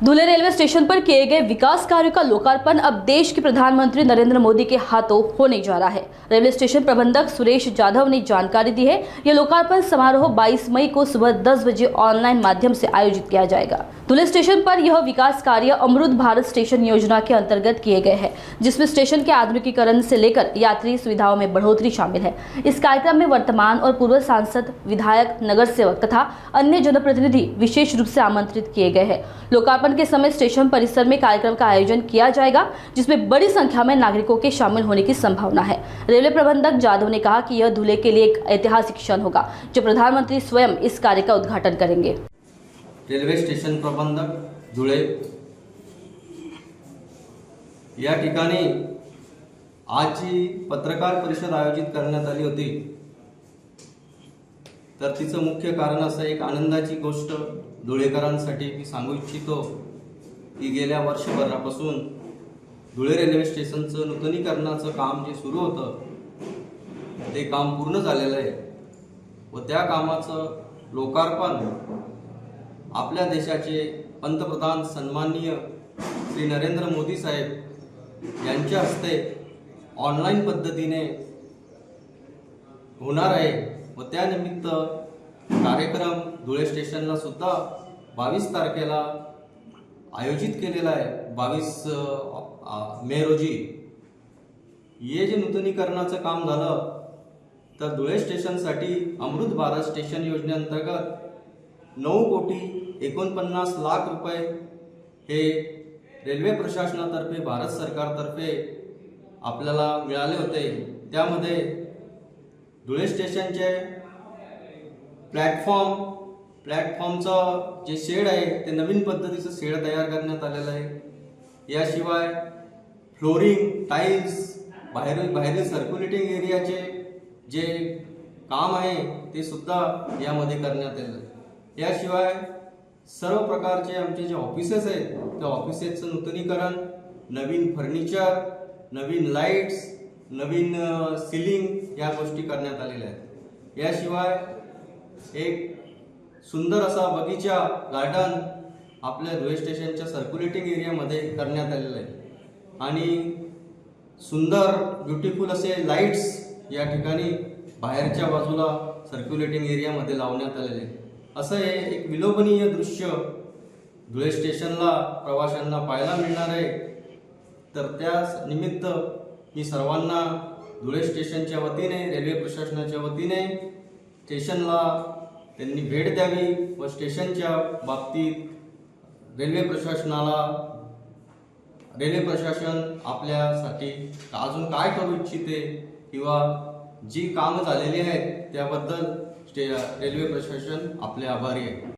धुले railway station पर किए गए विकास कार्यों का लोकार्पण अब देश के प्रधानमंत्री नरेंद्र मोदी के हाथों होने जा रहा है। रेलवे स्टेशन प्रबंधक सुरेश जाधव ने जानकारी दी है। यह लोकार्पण समारोह 22 मई को सुबह 10 बजे ऑनलाइन माध्यम से आयोजित किया जाएगा। धुले स्टेशन पर यह विकास कार्य अमृत भारत स्टेशन योजना के अंतर्गत किए गए हैं, जिसमें स्टेशन के आधुनिकीकरण से लेकर यात्री सुविधाओं में बढ़ोतरी शामिल है। इस कार्यक्रम में वर्तमान और पूर्व सांसद, विधायक, नगर सेवक तथा अन्य जनप्रतिनिधि विशेष रूप से आमंत्रित किए गए हैं। लोकार्पण के समय स्टेशन परिसर में कार्यक्रम का आयोजन किया जाएगा, जिसमें बड़ी संख्या में नागरिकों के शामिल होने की संभावना है। रेलवे प्रबंधक जाधव ने कहा कि यह धुले के लिए एक ऐतिहासिक क्षण होगा, जो प्रधानमंत्री स्वयं इस कार्य का उद्घाटन करेंगे। रेल्वे स्टेशन प्रबंधक धुळे या ठिकाणी आज जी पत्रकार परिषद आयोजित करण्यात आली होती, तर तिचं मुख्य कारण असं एक आनंदाची गोष्ट धुळेकरांसाठी मी सांगू इच्छितो की गेल्या वर्षभरापासून धुळे रेल्वे स्टेशनचं नूतनीकरणाचं काम जे सुरू होतं ते काम पूर्ण झालेलं आहे व त्या कामाचं लोकार्पण आपल्या देशाचे पंतप्रधान सन्माननीय श्री नरेंद्र मोदी साहेब यांच्या हस्ते ऑनलाईन पद्धतीने होणार आहे व त्यानिमित्त कार्यक्रम धुळे स्टेशनला सुद्धा 22 तारखेला आयोजित केलेला आहे। 22 मे रोजी हे जे नूतनीकरणाचं काम झालं तर धुळे स्टेशनसाठी अमृत भारत स्टेशन योजनेअंतर्गत 9,49,00,000 रुपये हे रेल्वे प्रशासनातर्फे भारत सरकारतर्फे आपल्याला मिळाले होते। त्यामध्ये धुळे स्टेशनचे प्लॅटफॉर्मचं जे शेड आहे ते नवीन पद्धतीचं शेड तयार करण्यात आलेलं आहे। याशिवाय फ्लोरिंग, टाइल्स, बाहेरील सर्क्युलेटिंग एरियाचे जे काम आहे ते सुद्धा यामध्ये करण्यात आलेलं आहे। याशिवाय सर्व प्रकारचे आमचे जे ऑफिसेस आहेत त्या ऑफिसेसचं नूतनीकरण, नवीन फर्निचर, नवीन लाईट्स, नवीन सिलिंग या गोष्टी करण्यात आलेल्या आहेत। याशिवाय एक सुंदर असा बगीचा गार्डन आपल्या धुळे स्टेशनच्या सर्क्युलेटिंग एरियामध्ये करण्यात आलेलं आहे आणि सुंदर ब्युटिफुल असे लाईट्स या ठिकाणी बाहेरच्या बाजूला सर्क्युलेटिंग एरियामध्ये लावण्यात आलेले आहे। असं हे एक विलोभनीय दृश्य धुळे स्टेशनला प्रवाशांना पाहायला मिळणार आहे। तर त्या निमित्त मी सर्वांना धुळे स्टेशनच्या वतीने, रेल्वे प्रशासनाच्या वतीने स्टेशनला त्यांनी भेट द्यावी व स्टेशनच्या बाबतीत रेल्वे प्रशासन आपल्यासाठी अजून काय करू इच्छिते किंवा जी कामं झालेली आहेत त्याबद्दल रेल्वे प्रशासन आपले आभारी आहे।